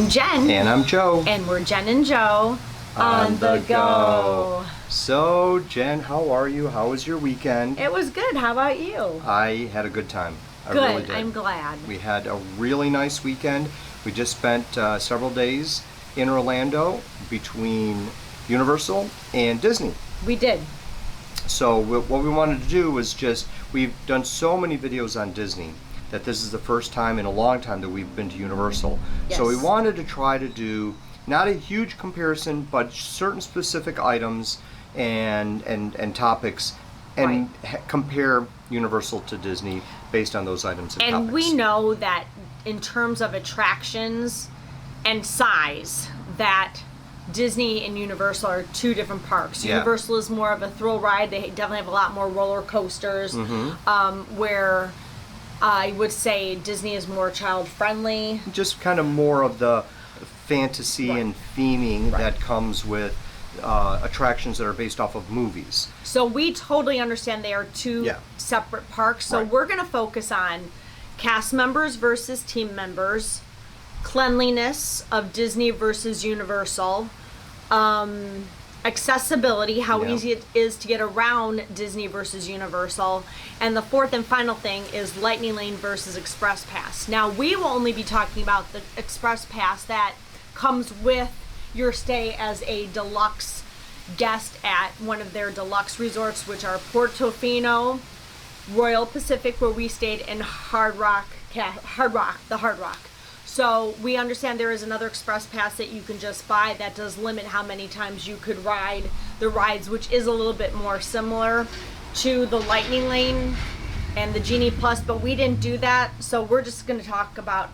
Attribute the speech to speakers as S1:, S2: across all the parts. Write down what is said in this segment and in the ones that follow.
S1: I'm Jen.
S2: And I'm Joe.
S1: And we're Jen and Joe on the go.
S2: So, Jen, how are you? How was your weekend?
S1: It was good. How about you?
S2: I had a good time. I
S1: good.
S2: Really did.
S1: I'm glad.
S2: We had a really nice weekend. We just spent several days in Orlando between Universal and Disney.
S1: We did.
S2: So what we wanted to do was we've done so many videos on Disney that this is the first time in a long time that we've been to Universal.
S1: Yes.
S2: So we wanted to try to do not a huge comparison, but certain specific items and topics, and compare Universal to Disney based on those items and topics.
S1: And we know that in terms of attractions and size, that Disney and Universal are two different parks.
S2: Yeah.
S1: Universal is more of a thrill ride. They definitely have a lot more roller coasters, where I would say Disney is more child friendly.
S2: Just kind of more of the fantasy and theming that comes with attractions that are based off of movies.
S1: So we totally understand they are two separate parks. So we're going to focus on cast members versus team members, cleanliness of Disney versus Universal, accessibility, how easy it is to get around Disney versus Universal, and the fourth and final thing is Lightning Lane versus Express Pass. Now, we will only be talking about the Express Pass that comes with your stay as a deluxe guest at one of their deluxe resorts, which are Portofino, Royal Pacific, where we stayed, and the Hard Rock. So we understand there is another Express Pass that you can just buy that does limit how many times you could ride the rides, which is a little bit more similar to the Lightning Lane and the Genie Plus, but we didn't do that, so we're just going to talk about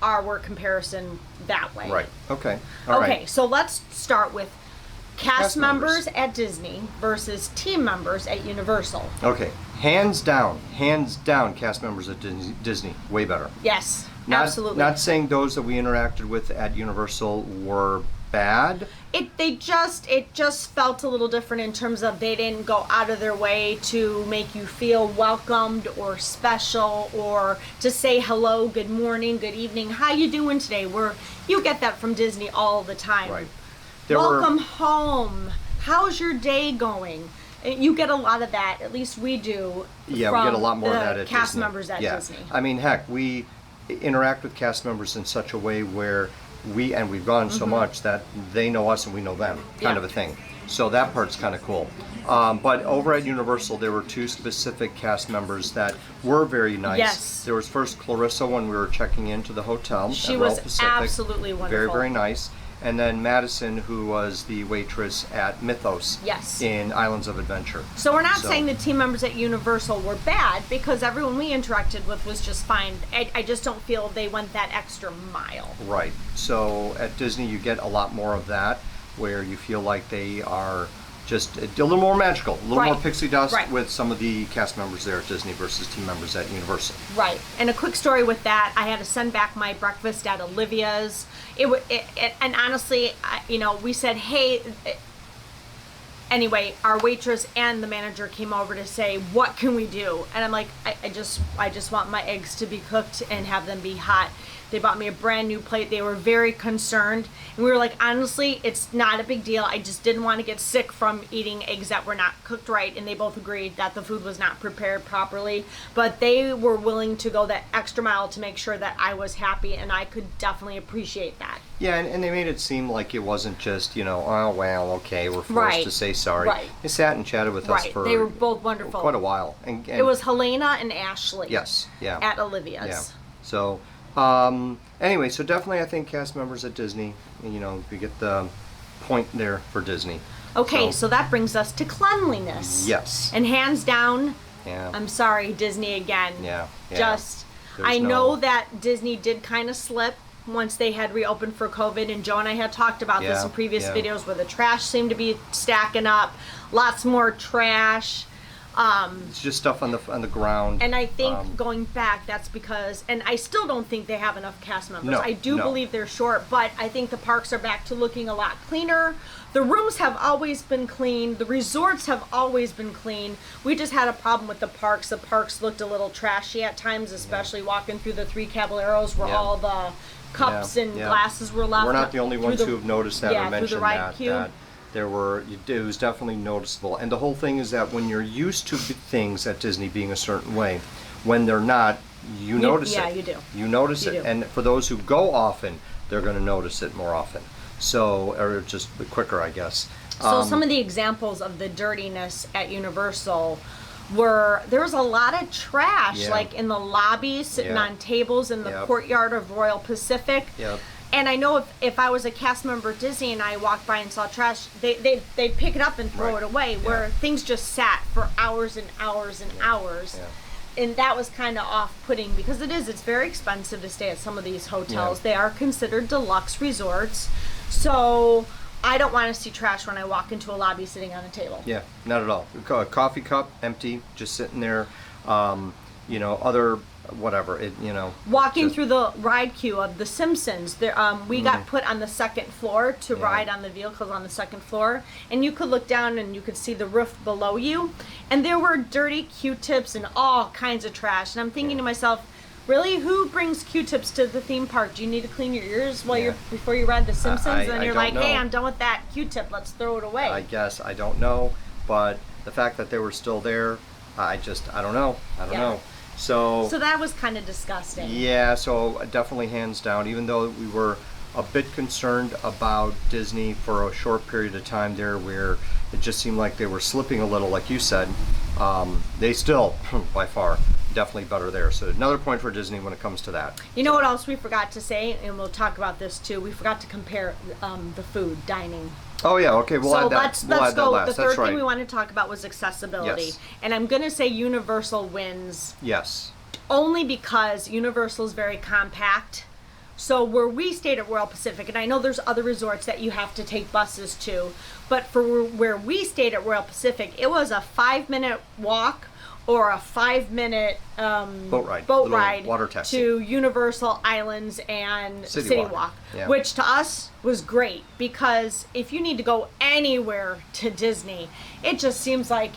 S1: our comparison that way.
S2: Right. Okay. All right.
S1: So let's start with cast members at Disney versus team members at Universal.
S2: Okay. Hands down, cast members at Disney, way better.
S1: Yes. Absolutely.
S2: Not saying those that we interacted with at Universal were bad.
S1: It just felt a little different in terms of they didn't go out of their way to make you feel welcomed or special or to say hello, good morning, good evening, how you doing today? You get that from Disney all the time.
S2: Right.
S1: Welcome home. How's your day going? You get a lot of that. At least we do.
S2: Yeah, we get a lot more of that at Disney.
S1: Cast members at Disney.
S2: I mean, heck, we interact with cast members in such a way where we've gone so much that they know us and we know them, kind of a thing. So that part's kind of cool. But over at Universal, there were two specific cast members that were very nice.
S1: Yes.
S2: There was first Clarissa when we were checking into the hotel.
S1: She
S2: at Royal
S1: was
S2: Pacific.
S1: absolutely wonderful.
S2: Very, very nice. And then Madison, who was the waitress at Mythos in Islands of Adventure.
S1: So we're not saying the team members at Universal were bad, because everyone we interacted with was just fine. I just don't feel they went that extra mile. Right.
S2: So at Disney, you get a lot more of that, where you feel like they are just a little more magical, a little more pixie dust with some of the cast members there at Disney versus team members at Universal.
S1: Right. And a quick story with that, I had to send back my breakfast at Olivia's. And honestly, we said, hey, anyway, our waitress and the manager came over to say, what can we do? And I'm like, I just want my eggs to be cooked and have them be hot. They bought me a brand new plate. They were very concerned. And we were like, honestly, it's not a big deal. I just didn't want to get sick from eating eggs that were not cooked right. And they both agreed that the food was not prepared properly. But they were willing to go that extra mile to make sure that I was happy. And I could definitely appreciate that.
S2: Yeah, and they made it seem like it wasn't just, oh, well, okay, we're forced to say sorry.
S1: Right.
S2: They sat and chatted with us for
S1: they were both wonderful.
S2: Quite a while. And
S1: it was Helena and Ashley.
S2: Yes, yeah.
S1: At Olivia's.
S2: Yeah. So, anyway, so definitely I think cast members at Disney, we get the point there for Disney.
S1: Okay, so that brings us to cleanliness.
S2: Yes.
S1: And hands down,
S2: yeah.
S1: I'm sorry, Disney again.
S2: Yeah.
S1: I know that Disney did kind of slip once they had reopened for COVID, and Joe and I had talked about this in previous videos, where the trash seemed to be stacking up, lots more trash.
S2: It's just stuff on the ground.
S1: And I think going back, that's because, and I still don't think they have enough cast members. I do believe they're short, but I think the parks are back to looking a lot cleaner. The rooms have always been clean. The resorts have always been clean. We just had a problem with the parks. The parks looked a little trashy at times, especially walking through the Three Caballeros where all the cups
S2: Yeah,
S1: and
S2: yeah.
S1: glasses were left.
S2: We're not the only
S1: through
S2: ones
S1: the-
S2: who have noticed that
S1: yeah,
S2: or
S1: through the
S2: mentioned
S1: ride
S2: that.
S1: queue.
S2: That there were, it was definitely noticeable. And the whole thing is that when you're used to things at Disney being a certain way, when they're not, you notice
S1: yeah,
S2: it.
S1: you do.
S2: You notice
S1: You
S2: it.
S1: do.
S2: And for those who go often, they're going to notice it more often. So, or just quicker, I guess.
S1: So some of the examples of the dirtiness at Universal were, there was a lot of trash,
S2: Yeah.
S1: like in the lobby, sitting
S2: Yeah.
S1: on tables in the
S2: Yep.
S1: courtyard of Royal Pacific.
S2: Yep.
S1: And I know if I was a cast member at Disney and I walked by and saw trash, they'd pick it up and throw
S2: Right.
S1: it away, where things just sat for hours and hours and hours.
S2: Yeah.
S1: And that was kind of off-putting because it's very expensive to stay at some of these hotels.
S2: Yeah.
S1: They are considered deluxe resorts. So I don't want to see trash when I walk into a lobby sitting on a table.
S2: Yeah, not at all. A coffee cup, empty, just sitting there. You know, other whatever.
S1: Walking
S2: just-
S1: through the ride queue of The Simpsons, there we got put on the second floor to
S2: Yeah.
S1: ride on the vehicles on the second floor, and you could look down and you could see the roof below you, and there were dirty Q-tips and all kinds of trash. And I'm thinking to myself, really, who brings Q-tips to the theme park? Do you need to clean your ears while
S2: Yeah.
S1: before you ride The Simpsons? And
S2: I
S1: you're
S2: don't
S1: like, hey,
S2: know.
S1: I'm done with that Q-tip. Let's throw it away.
S2: I guess I don't know, but the fact that they were still there, I don't know. I don't
S1: Yeah.
S2: know. So
S1: that was kind of disgusting.
S2: yeah, so definitely hands down. Even though we were a bit concerned about Disney for a short period of time there, where it just seemed like they were slipping a little, like you said, they still, by far, definitely better there. So another point for Disney when it comes to that.
S1: You know what else we forgot to say, and we'll talk about this too. We forgot to compare the food, dining.
S2: Oh yeah, okay, we'll
S1: So
S2: add that.
S1: let's
S2: We'll add that
S1: go.
S2: last.
S1: The third
S2: That's right.
S1: thing we wanted to talk about was accessibility,
S2: Yes.
S1: and I'm gonna say Universal wins
S2: Yes.
S1: only because Universal is very compact. So where we stayed at Royal Pacific, and I know there's other resorts that you have to take buses to, but for where we stayed at Royal Pacific, it was a 5-minute walk or a 5-minute
S2: Boat ride.
S1: boat
S2: Little
S1: ride
S2: water taxi.
S1: to Universal Islands and
S2: City
S1: City
S2: Walk.
S1: Walk,
S2: Yeah.
S1: which to us was great because if you need to go anywhere to Disney, it just seems like,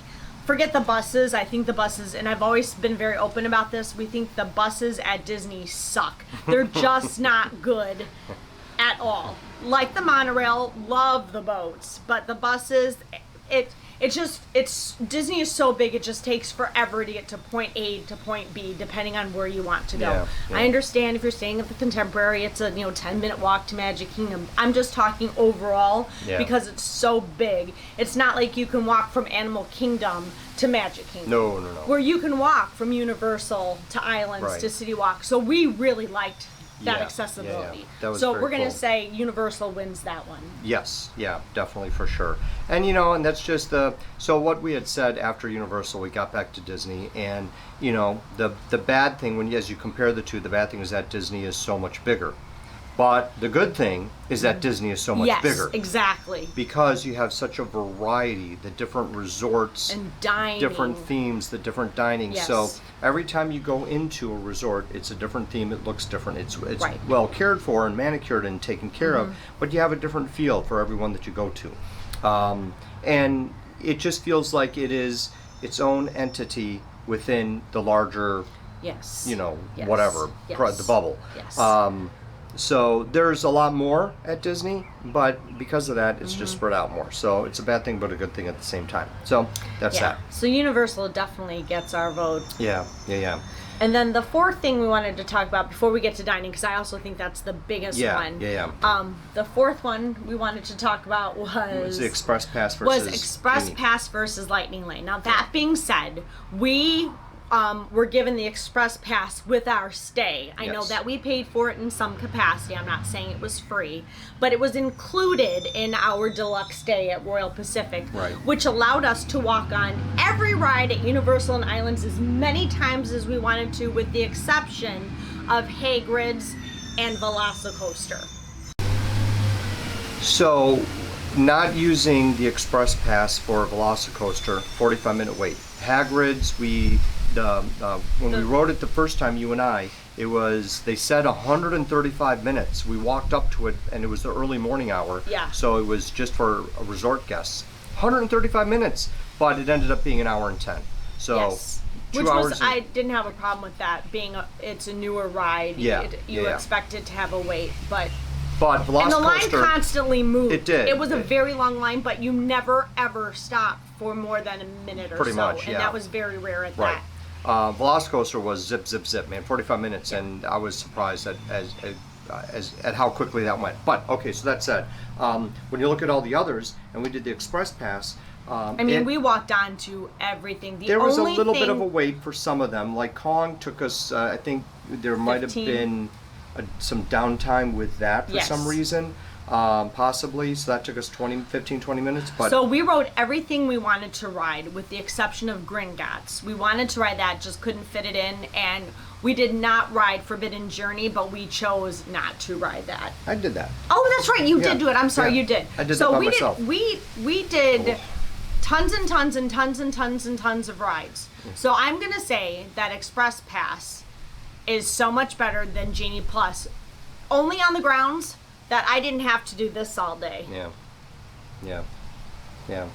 S1: forget the buses. I think the buses, and I've always been very open about this, we think the buses at Disney suck. They're just not good at all. Like the monorail, love the boats, but the buses, Disney is so big, it just takes forever to get to point A to point B, depending on where you want to go.
S2: Yeah, yeah.
S1: I understand if you're staying at the Contemporary, it's a 10-minute walk to Magic Kingdom. I'm just talking overall
S2: Yeah.
S1: because it's so big. It's not like you can walk from Animal Kingdom to Magic Kingdom.
S2: No.
S1: Where you can walk from Universal to Islands
S2: Right.
S1: to City Walk. So we really liked that
S2: Yeah,
S1: accessibility.
S2: yeah. That was
S1: so
S2: very
S1: we're going to
S2: cool.
S1: say Universal wins that one.
S2: Yes, yeah, definitely for sure. And and that's just so what we had said after Universal, we got back to Disney, and the bad thing as you compare the two, the bad thing is that Disney is so much bigger. But the good thing is that Disney is so much
S1: yes,
S2: bigger.
S1: exactly.
S2: Because you have such a variety, the different resorts,
S1: And dining.
S2: different themes, the different dining.
S1: Yes.
S2: So every time you go into a resort, it's a different theme. It looks different. It's
S1: Right.
S2: well cared for and manicured and taken care of, but you have a different feel for everyone that you go to, and it just feels like it is its own entity within the larger,
S1: Yes. Yes.
S2: whatever,
S1: Yes.
S2: the bubble.
S1: Yes.
S2: So there's a lot more at Disney, but because of that, it's
S1: Mm-hmm.
S2: just spread out more. So it's a bad thing, but a good thing at the same time. So that's
S1: yeah.
S2: that.
S1: So Universal definitely gets our vote.
S2: Yeah.
S1: And then the fourth thing we wanted to talk about before we get to dining, because I also think that's the biggest one.
S2: Yeah.
S1: The fourth one we wanted to talk about
S2: It was the Express Pass versus
S1: was Express
S2: Genie.
S1: Pass versus Lightning Lane. Now that being said, we were given the Express Pass with our stay. I know
S2: Yes.
S1: that we paid for it in some capacity. I'm not saying it was free, but it was included in our deluxe stay at Royal Pacific,
S2: Right.
S1: which allowed us to walk on every ride at Universal and Islands as many times as we wanted to, with the exception of Hagrid's and Velocicoaster.
S2: So, not using the Express Pass for Velocicoaster, 45-minute wait. Hagrid's, when we rode it the first time, you and I, they said 135 minutes. We walked up to it, and it was the early morning hour.
S1: Yeah.
S2: So it was just for resort guests. 135 minutes, but it ended up being an hour and 10. So
S1: Yes.
S2: 2
S1: Which
S2: hours.
S1: was, I didn't have a problem with that being it's a newer ride.
S2: Yeah,
S1: You
S2: yeah.
S1: expect it to have a wait, but
S2: but
S1: and the line
S2: Velocicoaster,
S1: constantly moved.
S2: It did.
S1: It was a very long line, but you never ever stopped for more than a minute or
S2: Pretty
S1: so,
S2: much,
S1: and
S2: yeah.
S1: that was very rare at
S2: right.
S1: that.
S2: Velocicoaster was zip, zip, zip, man. 45 minutes, and I was surprised at how quickly that went. But okay, so that said, when you look at all the others, and we did the Express Pass.
S1: I mean, we walked on to everything.
S2: There was a little bit of a wait for some of them. Like Kong took us, I think there might have
S1: 15.
S2: been some downtime with that for some
S1: Yes.
S2: reason, possibly. So that took us 15, 20 minutes. But
S1: So we rode everything we wanted to ride, with the exception of Gringotts. We wanted to ride that, just couldn't fit it in, and we did not ride Forbidden Journey, but we chose not to ride that.
S2: I did that.
S1: Oh, that's right, you
S2: Yeah.
S1: did do it. I'm sorry,
S2: Yeah.
S1: you did.
S2: I did
S1: so
S2: that by
S1: we
S2: myself.
S1: did we did tons and tons and tons and tons and tons of rides. So I'm gonna say that Express Pass is so much better than Genie Plus, only on the grounds that I didn't have to do this all day.
S2: Yeah. Yeah. Yeah.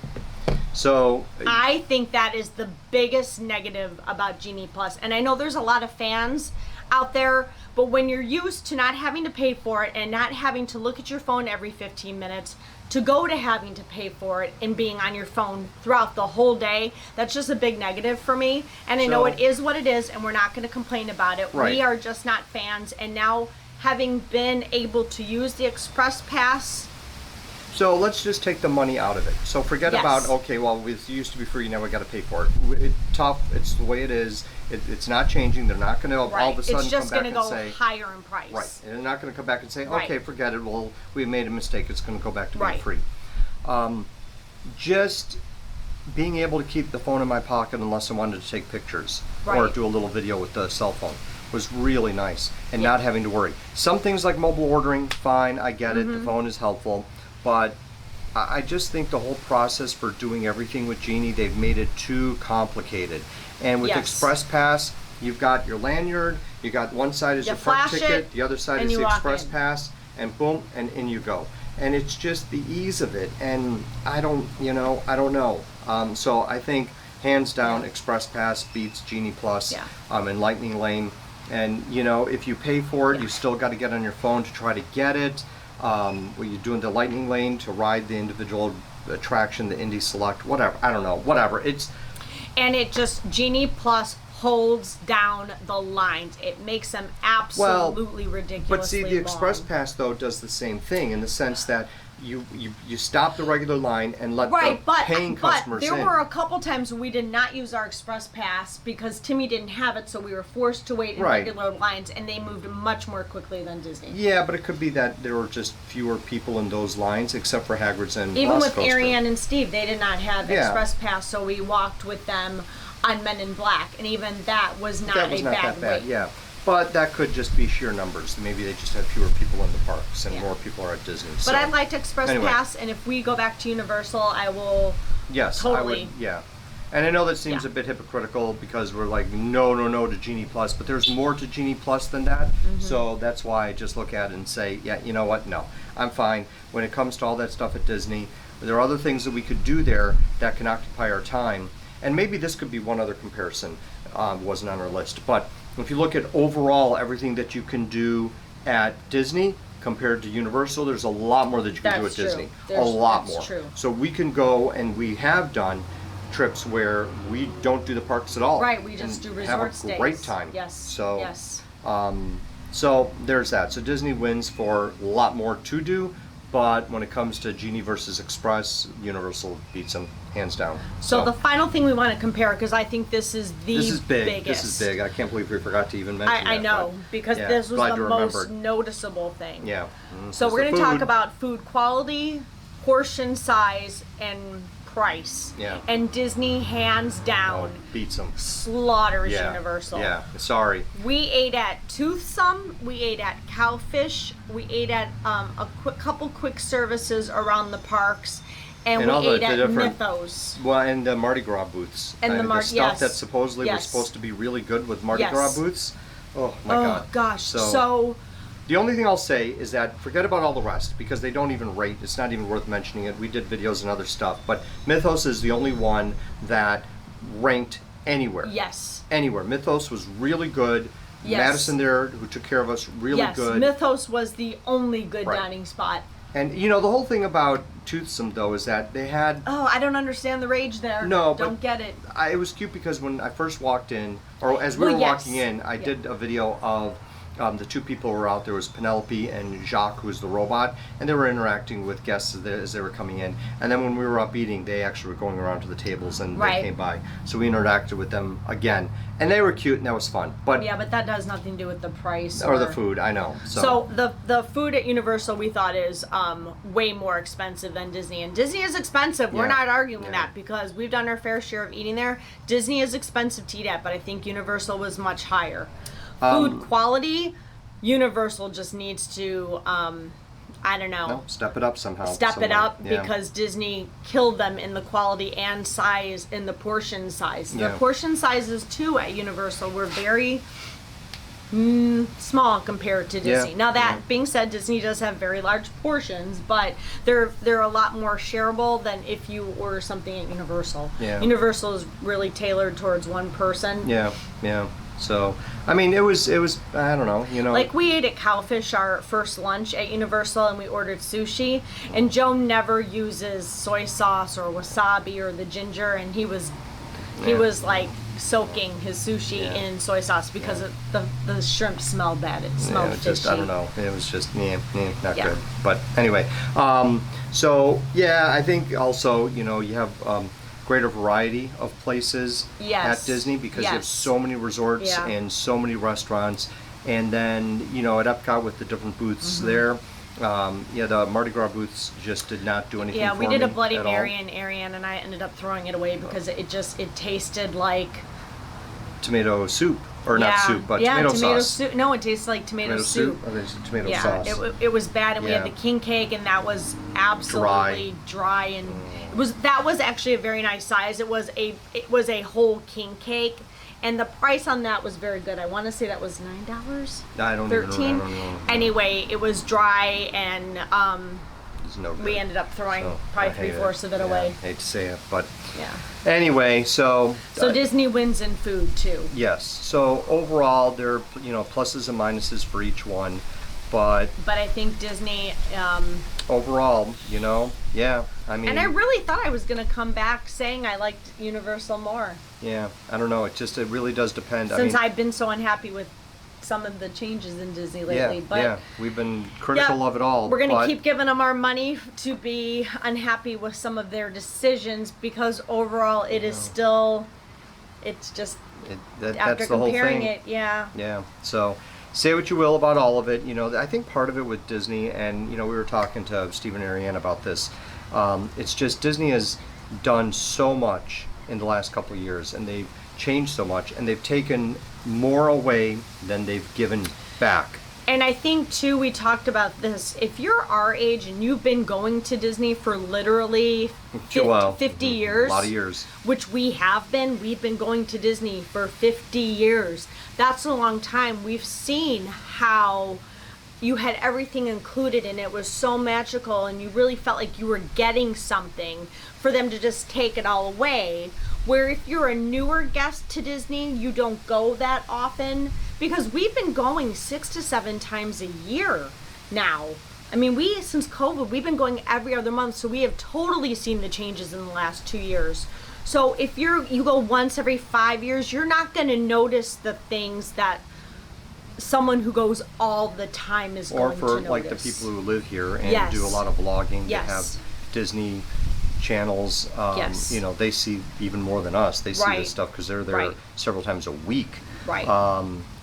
S2: So
S1: I think that is the biggest negative about Genie Plus. And I know there's a lot of fans out there, but when you're used to not having to pay for it and not having to look at your phone every 15 minutes, to go to having to pay for it and being on your phone throughout the whole day, that's just a big negative for me. And I know
S2: So-
S1: it is what it is, and we're not going to complain about it.
S2: Right.
S1: We are just not fans. And now, having been able to use the Express Pass,
S2: So let's just take the money out of it. So forget
S1: Yes.
S2: about, okay, well, it used to be free, now we got to pay for it. Tough, it's the way it is. It's not changing. They're not going to all
S1: right,
S2: of a sudden
S1: it's just
S2: come
S1: going
S2: back
S1: to
S2: and
S1: go
S2: say,
S1: higher in price.
S2: right. And they're not going to come back and say,
S1: Right.
S2: okay, forget it. Well, we made a mistake. It's going to go back to being
S1: Right.
S2: free. Just being able to keep the phone in my pocket unless I wanted to take pictures or
S1: Right.
S2: do a little video with the cell phone was really nice, and
S1: Yeah.
S2: not having to worry. Some things like mobile ordering, fine, I get it.
S1: Mm-hmm.
S2: The phone is helpful, but I just think the whole process for doing everything with Genie, they've made it too complicated. And with
S1: Yes.
S2: Express Pass, you've got your lanyard, you got one side is
S1: You
S2: your park
S1: flash
S2: ticket,
S1: it,
S2: the other side
S1: and
S2: is
S1: you
S2: the
S1: walk
S2: Express
S1: in.
S2: Pass, and boom, and in you go. And it's just the ease of it, and I don't know. So I think hands down, Express Pass beats Genie Plus,
S1: Yeah.
S2: and Lightning Lane. And if you pay for it,
S1: Yeah.
S2: you still got to get on your phone to try to get it. When you're doing the Lightning Lane to ride the individual attraction, the Indy Select, whatever. I don't know, whatever.
S1: And it just, Genie Plus holds down the lines. It makes them absolutely ridiculously
S2: But see, the Express
S1: long.
S2: Pass though does the same thing in the sense that you stop the regular line and let
S1: Right,
S2: the
S1: but
S2: paying customers
S1: there
S2: in.
S1: were a couple times we did not use our Express Pass because Timmy didn't have it, so we were forced to wait in
S2: Right.
S1: regular lines, and they moved much more quickly than Disney.
S2: Yeah, but it could be that there were just fewer people in those lines, except for Hagrid's and
S1: Even with
S2: Velocicoaster.
S1: Ariane and Steve, they did not have
S2: Yeah.
S1: Express Pass, so we walked with them on Men in Black, and even that was not
S2: That was
S1: a
S2: not
S1: bad
S2: that bad,
S1: wait.
S2: yeah. But that could just be sheer numbers. Maybe they just had fewer people in the parks and
S1: Yeah.
S2: more people are at Disney.
S1: But
S2: so.
S1: I liked Express
S2: Anyway.
S1: Pass, and if we go back to Universal, I will.
S2: Yes, I
S1: Totally.
S2: would. Yeah, and I know that seems
S1: Yeah.
S2: a bit hypocritical because we're like no to Genie Plus, but there's more to Genie Plus than that.
S1: Mm-hmm.
S2: So that's why I just look at it and say, yeah, you know what? No, I'm fine. When it comes to all that stuff at Disney, there are other things that we could do there that can occupy our time. And maybe this could be one other comparison. Wasn't on our list, but if you look at overall everything that you can do at Disney compared to Universal, there's a lot more that you can do at
S1: That's true.
S2: Disney. A
S1: There's-
S2: lot
S1: that's
S2: more.
S1: true.
S2: So we can go, and we have done trips where we don't do the parks at all.
S1: Right, we just
S2: and
S1: do
S2: have
S1: resort
S2: a
S1: stays.
S2: great time.
S1: Yes.
S2: So
S1: yes.
S2: so there's that. So Disney wins for a lot more to do, but when it comes to Genie versus Express, Universal beats them hands down.
S1: So the final thing we want to compare, because I think this is the
S2: this is big.
S1: biggest.
S2: This is big. I can't believe we forgot to even mention that.
S1: I know,
S2: but
S1: because
S2: yeah,
S1: this was
S2: glad
S1: the
S2: you
S1: most
S2: remembered.
S1: noticeable thing.
S2: Yeah.
S1: So
S2: It's
S1: we're
S2: the
S1: going to talk
S2: food.
S1: about food quality, portion size, and price.
S2: Yeah.
S1: And Disney, hands
S2: Oh,
S1: down,
S2: beats them.
S1: slaughters
S2: Yeah.
S1: Universal.
S2: Yeah. Sorry.
S1: We ate at Toothsome, we ate at Cowfish, we ate at couple quick services around the parks, and
S2: And all
S1: we
S2: the
S1: ate at
S2: different-
S1: Mythos.
S2: Well, and the Mardi Gras booths.
S1: And the
S2: stuff
S1: yes.
S2: that supposedly was
S1: Yes.
S2: supposed to be really good with Mardi
S1: Yes.
S2: Gras booths. Oh my
S1: Oh
S2: God.
S1: gosh,
S2: So,
S1: so
S2: the only thing I'll say is that forget about all the rest because they don't even rate. It's not even worth mentioning it. We did videos and other stuff, but Mythos is the only one that ranked anywhere.
S1: Yes.
S2: Anywhere. Mythos was really good.
S1: Yes.
S2: Madison there, who took care of us, really good.
S1: Yes, Mythos was the only good
S2: Right.
S1: dining spot.
S2: And you know, the whole thing about Toothsome though is that they had.
S1: Oh, I don't understand the rage there.
S2: No,
S1: don't get it.
S2: It was cute because when I first walked in, or as we were
S1: Yes.
S2: walking in, I did a video of the two people who were out there. Was Penelope and Jacques, who was the robot, and they were interacting with guests as they were coming in. And then when we were up eating, they actually were going around to the tables and
S1: Right.
S2: they came by. So we interacted with them again, and they were cute and that was fun. But
S1: Yeah, but that has nothing to do with the price
S2: or the food, I know.
S1: So the food at Universal we thought is way more expensive than Disney, and Disney is expensive. We're
S2: Yeah.
S1: not arguing
S2: Yeah.
S1: that because we've done our fair share of eating there. Disney is expensive to eat at, but I think Universal was much higher. Food quality, Universal just needs to I don't know.
S2: No, step it up somehow.
S1: Step it
S2: somewhere.
S1: up
S2: Yeah.
S1: because Disney killed them in the quality and size, in the portion size. The
S2: Yeah.
S1: portion sizes too at Universal were very small compared to Disney.
S2: Yeah,
S1: Now that
S2: yeah.
S1: being said, Disney does have very large portions, but they're a lot more shareable than if you order something at Universal.
S2: Yeah.
S1: Universal is really tailored towards one person.
S2: Yeah, yeah. So I mean, it was I don't know, you know.
S1: Like we ate at Cowfish our first lunch at Universal and we ordered sushi, and Joe never uses soy sauce or wasabi or the ginger, and he was like soaking his sushi
S2: Yeah.
S1: in soy sauce because the shrimp smelled bad. It smelled fishy.
S2: just I don't know. It was just not
S1: Yeah.
S2: good. But anyway, so yeah, I think also you know you have greater variety of places
S1: Yes.
S2: at Disney because you have
S1: Yes.
S2: so many resorts
S1: Yeah.
S2: and so many restaurants, and then you know at Epcot with the different booths
S1: Mm-hmm.
S2: there. The Mardi Gras booths just did not do anything
S1: Yeah,
S2: for
S1: we did
S2: me
S1: a Bloody
S2: at all.
S1: Mary and Ariane, and I ended up throwing it away because it tasted like
S2: Tomato soup, or not soup, but tomato sauce.
S1: soup. No, it tastes like tomato soup.
S2: Oh, there's tomato
S1: Yeah,
S2: sauce.
S1: it was bad, and we had
S2: Yeah.
S1: the king cake, and that was absolutely dry, and that was actually a very nice size. It was a whole king cake, and the price on that was very good. I want to say that was $9.
S2: I don't even remember. I don't know.
S1: Anyway, it was dry, and
S2: It's no good.
S1: we ended up throwing
S2: So,
S1: probably
S2: I hate
S1: 3/4 of it
S2: Yeah,
S1: away.
S2: hate to say it, but
S1: Yeah.
S2: anyway, so
S1: Disney wins in food too.
S2: yes. So overall, there are pluses and minuses for each one, but
S1: But I think Disney.
S2: overall, yeah. I mean,
S1: And I really thought I was going to come back saying I liked Universal more.
S2: yeah. I don't know. It really does depend.
S1: Since
S2: I mean,
S1: I've been so unhappy with some of the changes in Disney
S2: yeah,
S1: lately. But
S2: yeah. We've been critical
S1: yeah,
S2: of it all.
S1: we're going to
S2: but
S1: keep giving them our money to be unhappy with some of their decisions because overall it is still, it's just,
S2: that's
S1: after
S2: the whole
S1: comparing
S2: thing.
S1: it, yeah.
S2: Yeah. So say what you will about all of it. I think part of it with Disney, and we were talking to Stephen and Ariane about this. It's just Disney has done so much in the last couple of years, and they've changed so much, and they've taken more away than they've given back.
S1: And I think too, we talked about this. If you're our age and you've been going to Disney for literally 50 years,
S2: A lot of years.
S1: which we have been, we've been going to Disney for 50 years. That's a long time. We've seen how you had everything included and it was so magical and you really felt like you were getting something. For them to just take it all away, where if you're a newer guest to Disney, you don't go that often, because we've been going 6 to 7 times a year now. I mean, since COVID, we've been going every other month, so we have totally seen the changes in the last 2 years. So if you go once every 5 years, you're not going to notice the things that someone who goes all the time is
S2: Or
S1: going to
S2: for
S1: notice.
S2: like the people who live here and
S1: Yes.
S2: do a lot of vlogging,
S1: Yes.
S2: they have Disney channels.
S1: Yes.
S2: They see even more than us. They see
S1: Right.
S2: this stuff because they're there
S1: Right.
S2: several times a week.
S1: Right.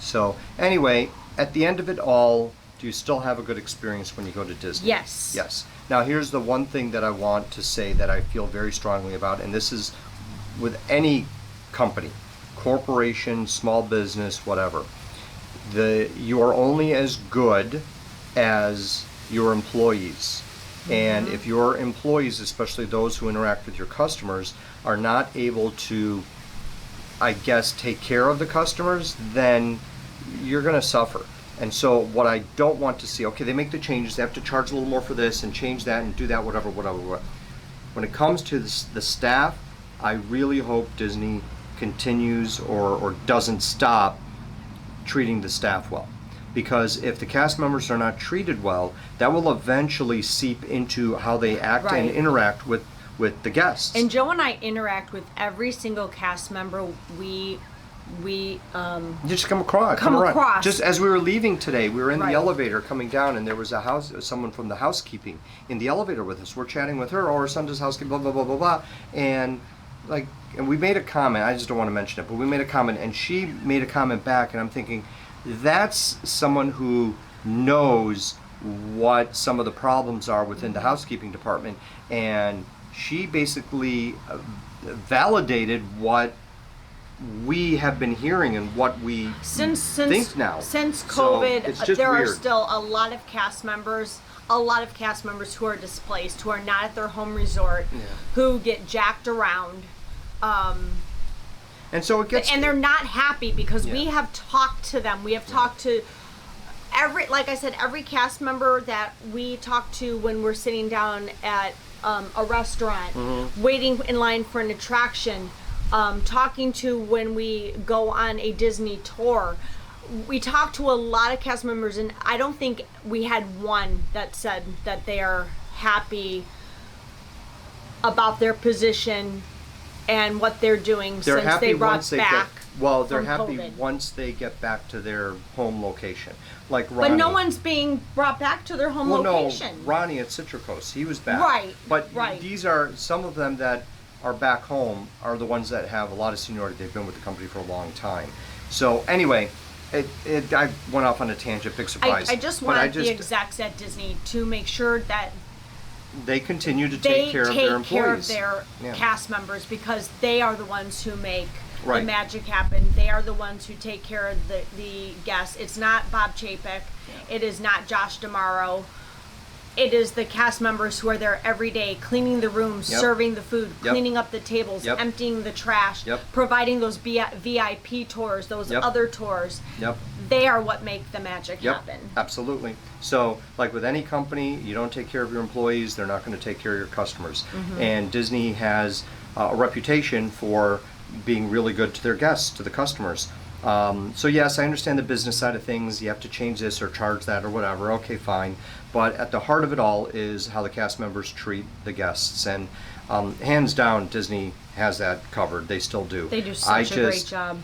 S2: So anyway, at the end of it all, do you still have a good experience when you go to Disney?
S1: Yes.
S2: Yes. Now here's the one thing that I want to say that I feel very strongly about, and this is with any company, corporation, small business, whatever. You are only as good as your employees. And if your employees, especially those who interact with your customers, are not able to, I guess, take care of the customers, then you're going to suffer. And so what I don't want to see, okay, they make the changes, they have to charge a little more for this and change that and do that, whatever. When it comes to the staff, I really hope Disney continues or doesn't stop treating the staff well. Because if the cast members are not treated well, that will eventually seep into how they act and interact with the guests.
S1: And Joe and I interact with every single cast member we
S2: just come across. Just as we were leaving today, we were in the elevator coming down, and there was someone from the housekeeping in the elevator with us. We're chatting with her. Oh, her son does housekeeping, blah blah blah blah blah, and we made a comment. I just don't want to mention it, but we made a comment, and she made a comment back, and I'm thinking, that's someone who knows what some of the problems are within the housekeeping department, and she basically validated what we have been hearing and what we think now.
S1: Since COVID,
S2: so
S1: there
S2: weird.
S1: are still a lot of cast members who are displaced, who are not at their home resort, who get jacked around.
S2: And so it gets,
S1: and they're not happy because we have talked to them. We have talked to every cast member that we talk to when we're sitting down at a restaurant, waiting in line for an attraction, talking to when we go on a Disney tour. We talked to a lot of cast members, and I don't think we had one that said that they are happy about their position and what they're doing since they brought back.
S2: They're happy
S1: COVID.
S2: Once they get back to their home location. Like Ronnie.
S1: But no one's being brought back to their home location.
S2: No, Ronnie at Citricos, he was back.
S1: Right.
S2: But these are some of them that are back home are the ones that have a lot of seniority. They've been with the company for a long time. So anyway, I went off on a tangent. Big surprise.
S1: I just want the execs at Disney to make sure that
S2: they continue to take care of their employees.
S1: Cast members, because they are the ones who make
S2: Right.
S1: the magic happen. They are the ones who take care of the guests. It's not Bob Chapek. It is not Josh D'Amaro. It is the cast members who are there every day, cleaning the rooms, serving the food, cleaning up the tables, emptying the trash, providing those VIP tours, those other tours. They are what make the magic happen.
S2: Absolutely. So, like with any company, you don't take care of your employees, they're not going to take care of your customers. And Disney has a reputation for being really good to their guests, to the customers. So yes, I understand the business side of things. You have to change this or charge that or whatever. Okay, fine. But at the heart of it all is how the cast members treat the guests. And hands down, Disney has that covered. They still do.
S1: They do such a great job.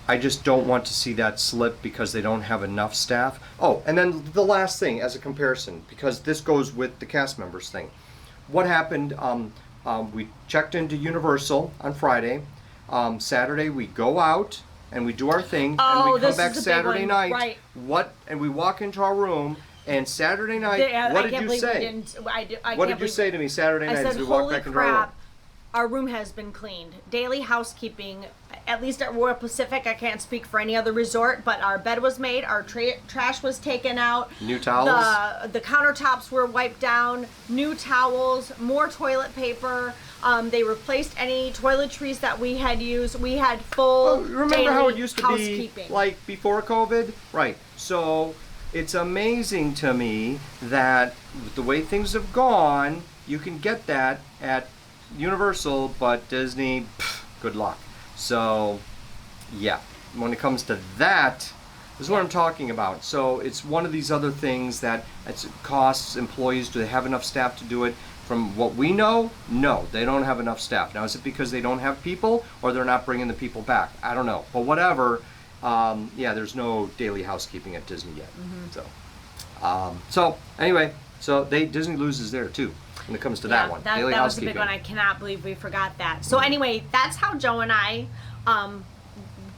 S2: I just don't want to see that slip because they don't have enough staff. Oh, and then the last thing as a comparison, because this goes with the cast members thing. What happened, we checked into Universal on Friday. Saturday we go out and we do our thing, and we come back Saturday night.
S1: Right.
S2: And we walk into our room, and Saturday night, what did you say? What did you say to me Saturday night as we walked back into our room?
S1: Our room has been cleaned. Daily housekeeping, at least at Royal Pacific. I can't speak for any other resort, but our bed was made, our trash was taken out.
S2: New towels?
S1: The countertops were wiped down, new towels, more toilet paper. They replaced any toiletries that we had used. We had full
S2: remember how it used to
S1: housekeeping.
S2: be like before COVID? Right. So it's amazing to me that with the way things have gone, you can get that at Universal, but Disney, good luck. So yeah, when it comes to that, this is what I'm talking about. So it's one of these other things that it costs employees. Do they have enough staff to do it? From what we know, no, they don't have enough staff. Now, is it because they don't have people, or they're not bringing the people back? I don't know. But whatever, there's no daily housekeeping at Disney yet. So anyway, Disney loses there too when it comes to that one.
S1: That was a big one. I cannot believe we forgot that. So anyway, that's how Joe and I,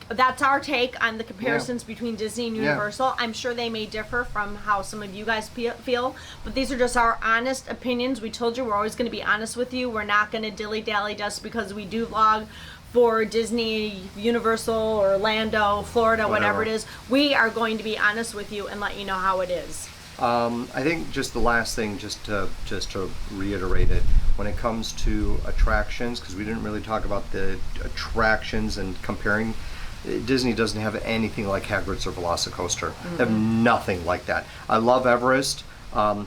S1: that's our take on the comparisons between Disney and Universal. I'm sure they may differ from how some of you guys feel, but these are just our honest opinions. We told you we're always going to be honest with you. We're not going to dilly-dally just because we do vlog for Disney, Universal, Orlando, Florida, whatever it is. We are going to be honest with you and let you know how it is.
S2: I think just the last thing, just to reiterate it, when it comes to attractions, because we didn't really talk about the attractions and comparing. Disney doesn't have anything like Hagrid's or Velocicoaster. They have nothing like that. I love Everest.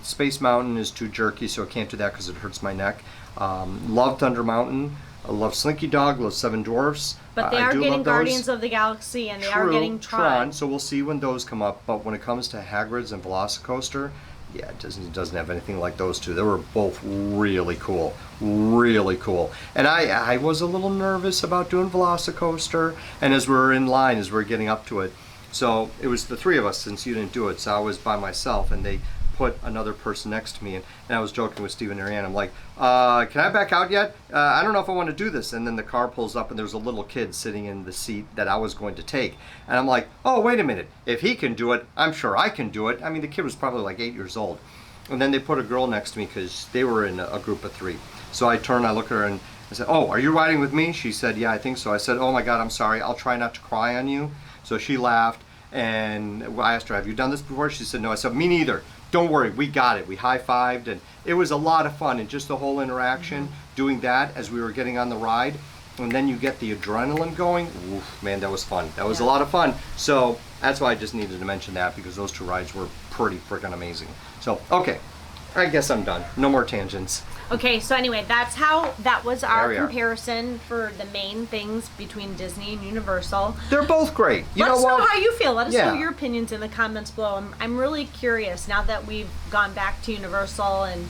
S2: Space Mountain is too jerky, so I can't do that because it hurts my neck. Love Thunder Mountain. I love Slinky Dog, love Seven Dwarfs.
S1: But they
S2: I
S1: are
S2: do
S1: getting
S2: love those.
S1: Guardians of the Galaxy, and they are getting Tron.
S2: So we'll see when those come up. But when it comes to Hagrid's and Velocicoaster, yeah, Disney doesn't have anything like those two. They were both really cool, really cool. And I was a little nervous about doing Velocicoaster, and as we were in line, as we were getting up to it, so it was the three of us since you didn't do it. So I was by myself, and they put another person next to me, and I was joking with Steve and Ariane. I'm like, can I back out yet? I don't know if I want to do this. And then the car pulls up, and there's a little kid sitting in the seat that I was going to take. And I'm like, oh, wait a minute. If he can do it, I'm sure I can do it. I mean, the kid was probably like 8 years old. And then they put a girl next to me because they were in a group of three. So I turned, I looked at her, and I said, oh, are you riding with me? She said, yeah, I think so. I said, oh my God, I'm sorry. I'll try not to cry on you. So she laughed, and I asked her, have you done this before? She said, no. I said, me neither. Don't worry, we got it. We high-fived, and it was a lot of fun, and just the whole interaction, doing that as we were getting on the ride, and then you get the adrenaline going. Oof, man, that was fun. That was a lot of fun. So that's why I just needed to mention that, because those two rides were pretty freaking amazing. So, okay, I guess I'm done. No more tangents.
S1: Okay, so anyway, that was our comparison for the main things between Disney and Universal.
S2: They're both great.
S1: Let us know how you feel. Let us know your opinions in the comments below. I'm really curious now that we've gone back to Universal, and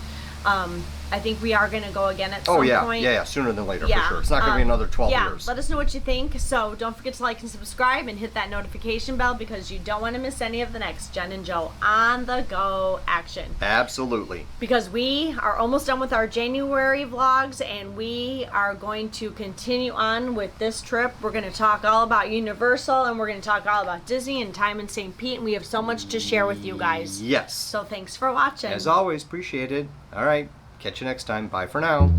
S1: I think we are going to go again at some point.
S2: Yeah, sooner than later, for sure. It's not going to be another 12 years.
S1: Let us know what you think. So don't forget to like and subscribe and hit that notification bell, because you don't want to miss any of the next Jen and Joe on the go action.
S2: Absolutely.
S1: Because we are almost done with our January vlogs, and we are going to continue on with this trip. We're going to talk all about Universal, and we're going to talk all about Disney and time in St. Pete, and we have so much to share with you guys.
S2: Yes.
S1: So thanks for watching.
S2: As always, appreciate it. All right. Catch you next time. Bye for now.